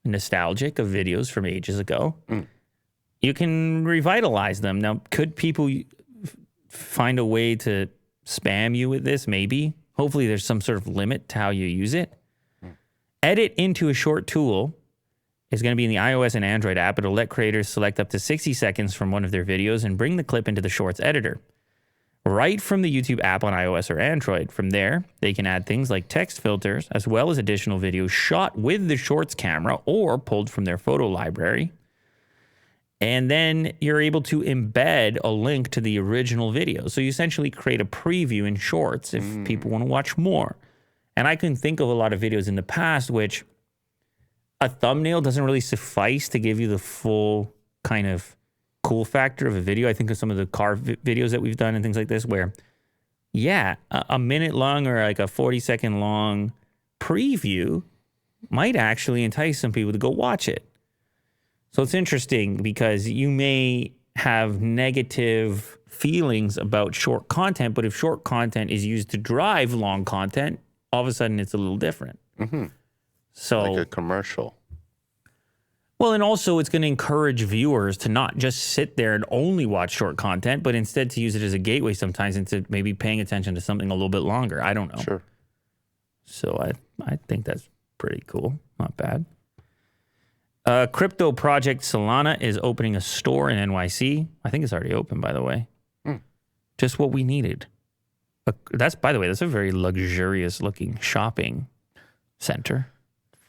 nostalgic of videos from ages ago. You can revitalize them. Now, could people find a way to spam you with this? Maybe. Hopefully there's some sort of limit to how you use it. Edit into a short tool is going to be in the iOS and Android app. It'll let creators select up to 60 seconds from one of their videos and bring the clip into the Shorts editor. Right from the YouTube app on iOS or Android. From there, they can add things like text filters, as well as additional videos shot with the Shorts camera or pulled from their photo library. And then you're able to embed a link to the original video. So you essentially create a preview in Shorts if people want to watch more. And I can think of a lot of videos in the past which a thumbnail doesn't really suffice to give you the full kind of cool factor of a video. I think of some of the car videos that we've done and things like this where, yeah, a minute long or like a 40-second long preview might actually entice some people to go watch it. So it's interesting because you may have negative feelings about short content, but if short content is used to drive long content, all of a sudden it's a little different. So like a commercial. Well, and also it's going to encourage viewers to not just sit there and only watch short content, but instead to use it as a gateway sometimes into maybe paying attention to something a little bit longer. I don't know. Sure. So I think that's pretty cool. Not bad. Crypto project Solana is opening a store in NYC. I think it's already open, by the way. Just what we needed. By the way, that's a very luxurious looking shopping center.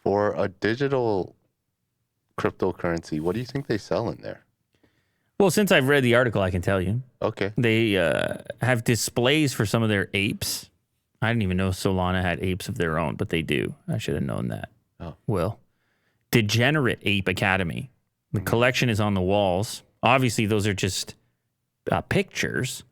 For a digital cryptocurrency, what do you think they sell in there? Well, since I've read the article, I can tell you. Okay. They have displays for some of their apes. I didn't even know Solana had apes of their own, but they do. I should have known that. Oh. Well, Degenerate Ape Academy. The collection is on the walls. Obviously, those are just pictures,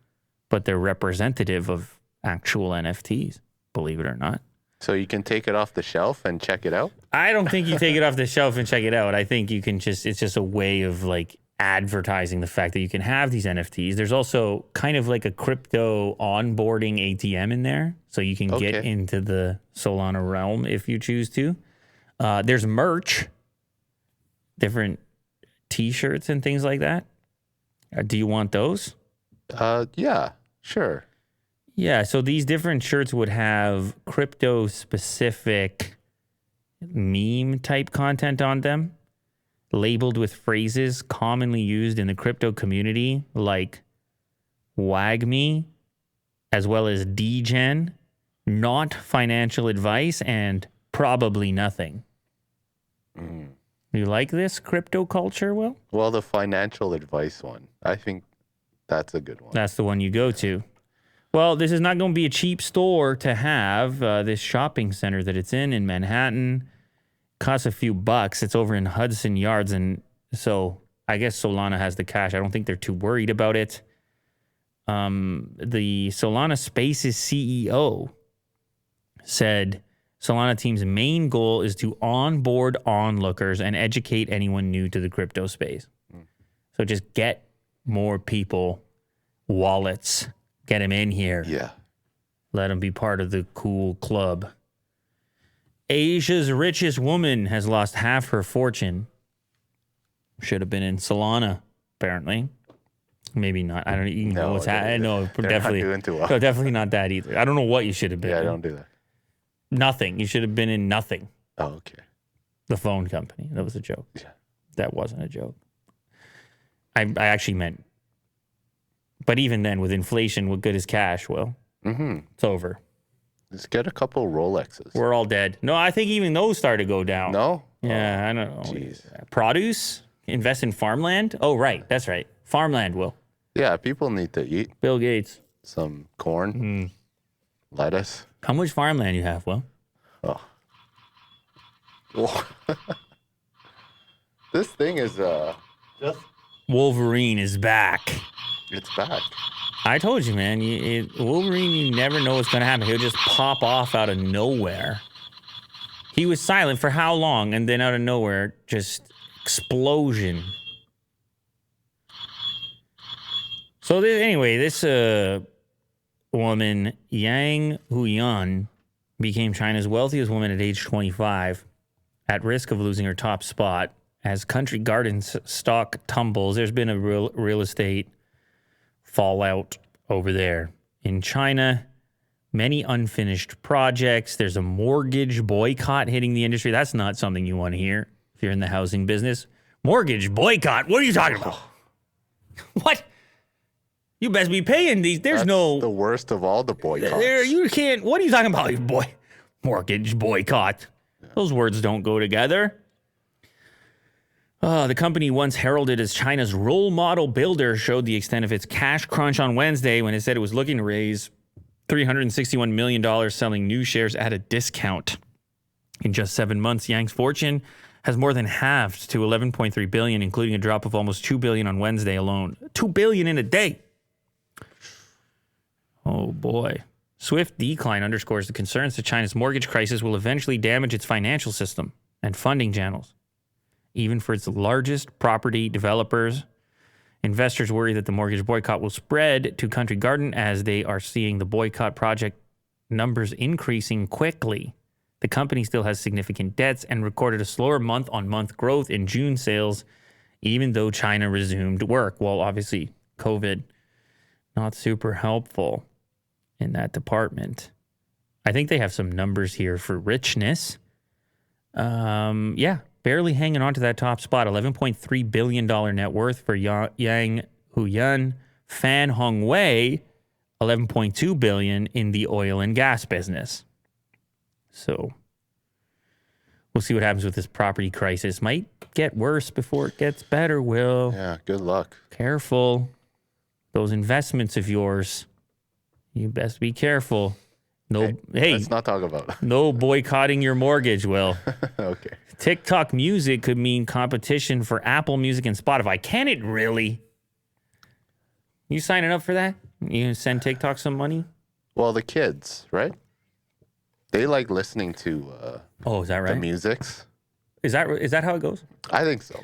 but they're representative of actual NFTs, believe it or not. So you can take it off the shelf and check it out? I don't think you take it off the shelf and check it out. I think you can it's just a way of like advertising the fact that you can have these NFTs. There's also kind of like a crypto onboarding ATM in there. So you can get into the Solana realm if you choose to. There's merch, different t-shirts and things like that. Do you want those? Yeah, sure. Yeah, so these different shirts would have crypto-specific meme-type content on them, labeled with phrases commonly used in the crypto community, like WAGME, as well as degen, not financial advice, and probably nothing. You like this crypto culture, Will? Well, the financial advice one, I think that's a good one. That's the one you go to. Well, this is not going to be a cheap store to have. This shopping center that it's in Manhattan costs a few bucks. It's over in Hudson Yards, and so I guess Solana has the cash. I don't think they're too worried about it. The Solana Spaces CEO said Solana team's main goal is to onboard onlookers and educate anyone new to the crypto space. So just get more people, wallets, get them in here. Yeah. Let them be part of the cool club. Asia's richest woman has lost half her fortune. Should have been in Solana, apparently. Maybe not. I don't even know what's happening. No, they're definitely not doing too well. No, definitely not that either. I don't know what you should have been. Yeah, in. don't do that. Nothing. You should have been in nothing. Oh, okay. The phone company. That was a joke. Yeah. That wasn't a joke. I actually meant. But even then, with inflation, what good is cash? Well, it's over. Let's get a couple Rolexes. We're all dead. No, I think even those started to go down. No? Yeah, I don't know. Jeez. Produce? Invest in farmland? Oh, right. That's right. Farmland, Will. Yeah, people need to eat Bill Gates. some corn, lettuce. How much farmland you have, Will? Oh. This thing is just Wolverine is back. it's back. I told you, man. Wolverine, you never know what's going to happen. He'll just pop off out of nowhere. He was silent for how long? And then out of nowhere, just explosion. So anyway, this woman, Yang Huyan, became China's wealthiest woman at age 25, at risk of losing her top spot. As Country Garden's stock tumbles, there's been a real estate fallout over there. In China, many unfinished projects. There's a mortgage boycott hitting the industry. That's not something you want to hear if you're in the housing business. Mortgage boycott? What are you talking about? What? You best be paying these. There's That's the worst of all the boycotts. you can't. What are you talking about, boy? Mortgage boycott. Yeah. Those words don't go together. The company, once heralded as China's role model builder, showed the extent of its cash crunch on Wednesday when it said it was looking to raise $361 million selling new shares at a discount. In just 7 months, Yang's fortune has more than halved to $11.3 billion, including a drop of almost $2 billion on Wednesday alone. $2 billion in a day. Oh, boy. Swift decline underscores the concerns that China's mortgage crisis will eventually damage its financial system and funding channels. Even for its largest property developers, investors worry that the mortgage boycott will spread to Country Garden as they are seeing the boycott project numbers increasing quickly. The company still has significant debts and recorded a slower month-on-month growth in June sales, even though China resumed work. Well, obviously, COVID, not super helpful in that department. I think they have some numbers here for richness. Barely hanging on to that top spot. $11.3 billion net worth for Yang Huyan. Fan Hongwei, $11.2 billion in the oil and gas business. So we'll see what happens with this property crisis. Might get worse before it gets better, Will. Yeah, good luck. Careful. Those investments of yours, you best be careful. No, hey, let's not talk about it. No boycotting your mortgage, Will. Okay. TikTok Music could mean competition for Apple Music and Spotify. Can it really? You signing up for that? You gonna send TikTok some money? Well, the kids, right? They like listening to is that right? the musics. Is that how it goes? I think so.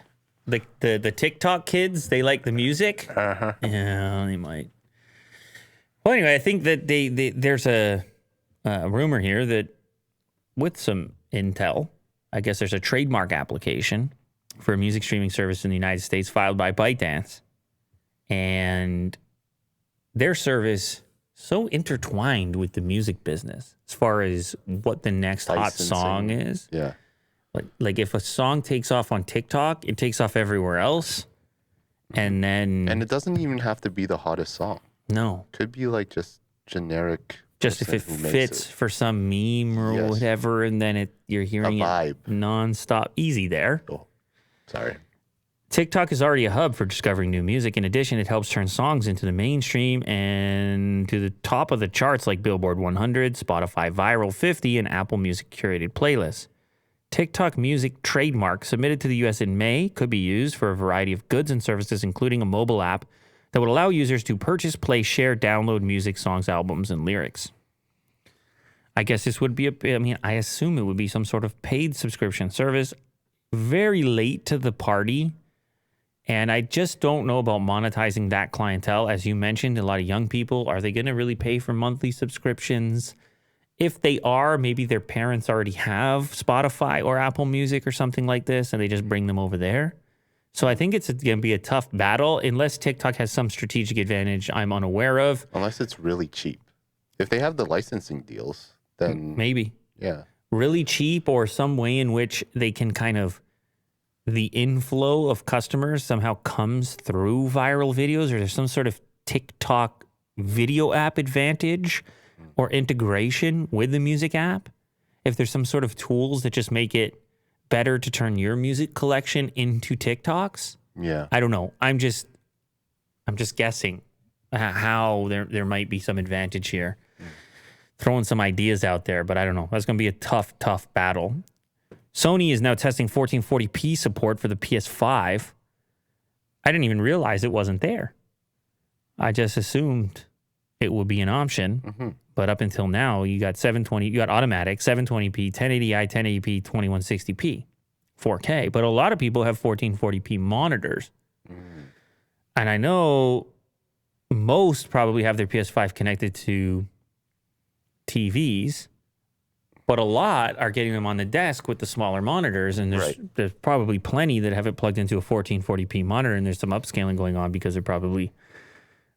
The TikTok kids, they like the music? Uh-huh. Yeah, they might. Well, anyway, I think that there's a rumor here that with some intel, I guess there's a trademark application for a music streaming service in the United States filed by ByteDance. And their service so intertwined with the music business as far as what the next hot song is. Yeah. Like if a song takes off on TikTok, it takes off everywhere else. And then... And it doesn't even have to be the hottest song. No. Could be like just generic... Just if it fits for some meme or whatever, and then you're hearing it nonstop. Easy there. Oh, sorry. TikTok is already a hub for discovering new music. In addition, it helps turn songs into the mainstream and to the top of the charts like Billboard 100, Spotify Viral 50, and Apple Music curated playlists. TikTok Music trademark submitted to the U.S. in May could be used for a variety of goods and services, including a mobile app that would allow users to purchase, play, share, download music, songs, albums, and lyrics. I guess this would be I assume it would be some sort of paid subscription service. Very late to the party. And I just don't know about monetizing that clientele. As you mentioned, a lot of young people, are they going to really pay for monthly subscriptions? If they are, maybe their parents already have Spotify or Apple Music or something like this, and they just bring them over there. So I think it's going to be a tough battle unless TikTok has some strategic advantage I'm unaware of. Unless it's really cheap. If they have the licensing deals, then... Maybe. Yeah. really cheap, or some way in which they can kind of, the inflow of customers somehow comes through viral videos, or there's some sort of TikTok video app advantage or integration with the music app. If there's some sort of tools that just make it better to turn your music collection into TikToks. Yeah. I don't know. I'm just guessing how there might be some advantage here. Throwing some ideas out there, but I don't know. That's going to be a tough battle. Sony is now testing 1440p support for the PS5. I didn't even realize it wasn't there. I just assumed it would be an option. But up until now, you got automatic, 720p, 1080i, 1080p, 2160p, 4K. But a lot of people have 1440p monitors. And I know most probably have their PS5 connected to TVs, but a lot are getting them on the desk with the smaller monitors, and there's probably plenty that have it plugged into a 1440p monitor, and there's some upscaling going on because they're probably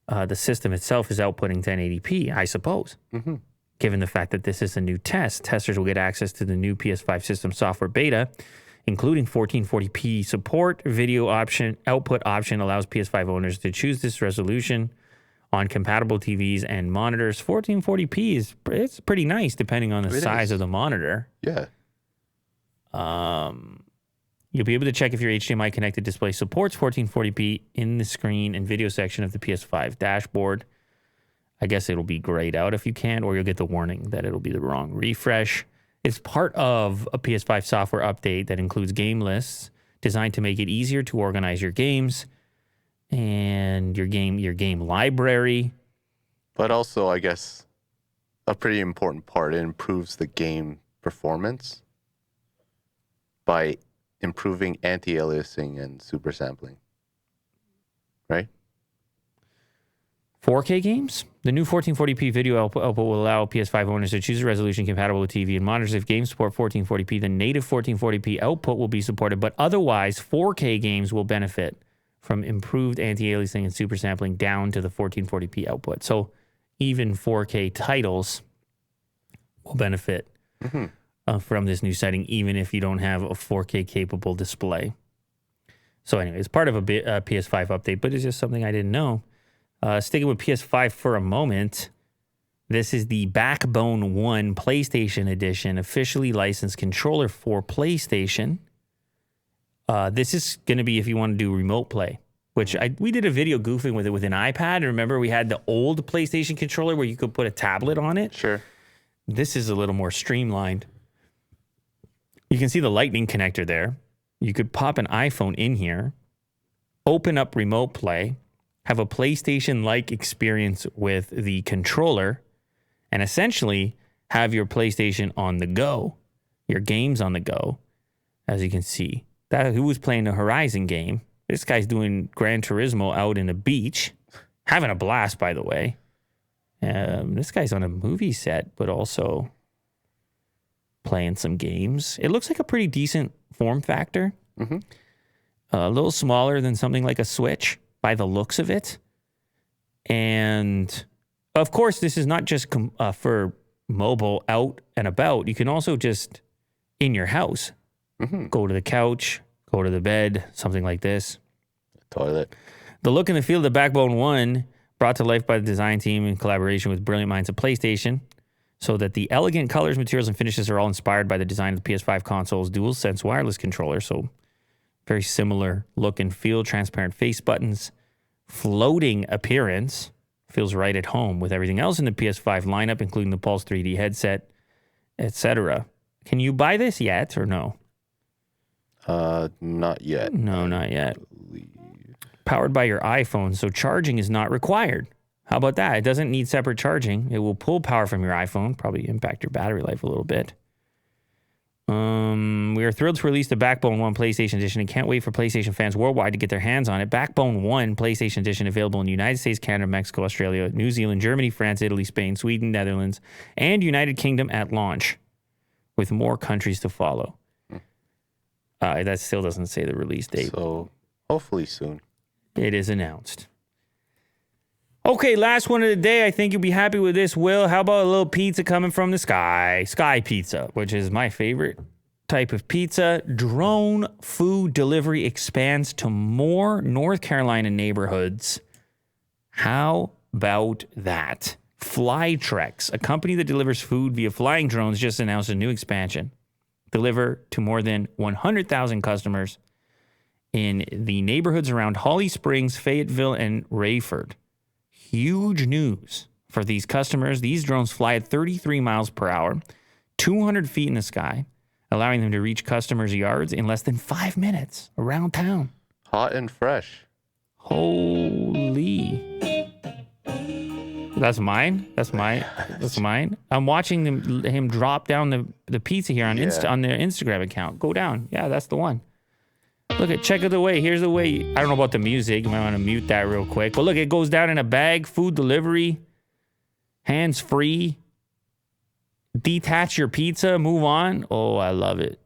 the system itself is outputting 1080p, I suppose. Given the fact that this is a new test, testers will get access to the new PS5 system software beta, including 1440p support. Video option output option allows PS5 owners to choose this resolution on compatible TVs and monitors. 1440p it's pretty nice depending on the size of the monitor. Yeah. You'll be able to check if your HDMI connected display supports 1440p in the screen and video section of the PS5 dashboard. I guess it'll be grayed out if you can, or you'll get the warning that it'll be the wrong refresh. It's part of a PS5 software update that includes game lists designed to make it easier to organize your games and your game library. But also, I guess, a pretty important part, it improves the game performance by improving anti-aliasing and super sampling. Right? 4K games? The new 1440p video output will allow PS5 owners to choose a resolution compatible with TV and monitors. If games support 1440p, the native 1440p output will be supported, but otherwise 4K games will benefit from improved anti-aliasing and super sampling down to the 1440p output. So even 4K titles will benefit from this new setting, even if you don't have a 4K capable display. So anyway, it's part of a PS5 update, but it's just something I didn't know. Sticking with PS5 for a moment, this is the Backbone 1 PlayStation Edition, officially licensed controller for PlayStation. This is going to be if you want to do remote play, which we did a video goofing with it with an iPad. Remember, we had the old PlayStation controller where you could put a tablet on it? Sure. This is a little more streamlined. You can see the lightning connector there. You could pop an iPhone in here, open up remote play, have a PlayStation-like experience with the controller, and essentially have your PlayStation on the go, your games on the go, as you can see. Who was playing the Horizon game? This guy's doing Gran Turismo out in the beach, having a blast, by the way. This guy's on a movie set, but also playing some games. It looks like a pretty decent form factor. A little smaller than something like a Switch by the looks of it. And of course, this is not just for mobile out and about. You can also just in your house, go to the couch, go to the bed, something like this. Toilet. The look and the feel of the Backbone 1 brought to life by the design team in collaboration with brilliant minds at PlayStation, so that the elegant colors, materials, and finishes are all inspired by the design of the PS5 console's DualSense wireless controller. So very similar look and feel, transparent face buttons, floating appearance, feels right at home with everything else in the PS5 lineup, including the Pulse 3D headset, etc. Can you buy this yet or no? Not yet. No, not yet. Powered by your iPhone, so charging is not required. How about that? It doesn't need separate charging. It will pull power from your iPhone, probably impact your battery life a little bit. We are thrilled to release the Backbone 1 PlayStation Edition and can't wait for PlayStation fans worldwide to get their hands on it. Backbone 1 PlayStation Edition available in the United States, Canada, Mexico, Australia, New Zealand, Germany, France, Italy, Spain, Sweden, Netherlands, and United Kingdom at launch, with more countries to follow. That still doesn't say the release date. So hopefully soon. It is announced. Okay, last one of the day. I think you'll be happy with this, Will. How about a little pizza coming from the sky? Sky pizza, which is my favorite type of pizza. Drone food delivery expands to more North Carolina neighborhoods. How about that? Flytrex, a company that delivers food via flying drones, just announced a new expansion. Deliver to more than 100,000 customers in the neighborhoods around Holly Springs, Fayetteville, and Rayford. Huge news for these customers. These drones fly at 33 miles per hour, 200 feet in the sky, allowing them to reach customers' yards in less than 5 minutes around town. Hot and fresh. Holy. That's mine. That's mine. I'm watching him drop down the pizza here on on their Instagram account. Go down. Yeah, that's the one. Check out the way. Here's the way. I don't know about the music. You might want to mute that real quick. But look, it goes down in a bag, food delivery, hands free. Detach your pizza, move on. Oh, I love it.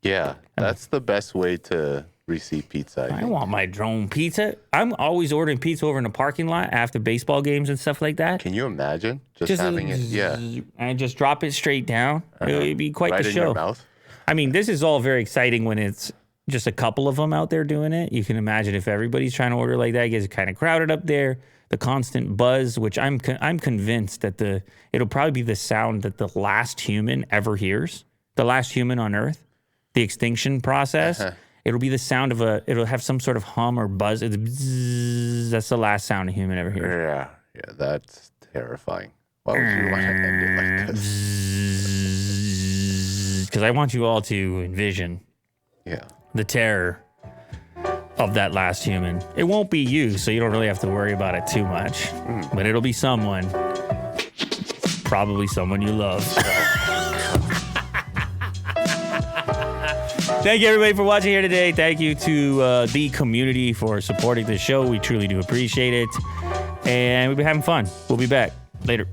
Yeah, that's the best way to receive pizza. I want my drone pizza. I'm always ordering pizza over in the parking lot after baseball games and stuff like that. Can you imagine just having it? Yeah. And just drop it straight down. It'd be quite right the in show. your mouth. I mean, this is all very exciting when it's just a couple of them out there doing it. You can imagine if everybody's trying to order like that, it gets kind of crowded up there. The constant buzz, which I'm convinced that it'll probably be the sound that the last human ever hears, the last human on Earth, the extinction process. It'll be the sound of it'll have some sort of hum or buzz. It's bzzz, that's the last sound a human ever hears. Yeah, that's terrifying. Why would you want to end it like this? Because I want you all to envision the terror of that last human. It won't be you, so you don't really have to worry about it too much. But it'll be someone. Probably someone you love. Thank you, everybody, for watching here today. Thank you to the community for supporting the show. We truly do appreciate it. And we've been having fun. We'll be back later.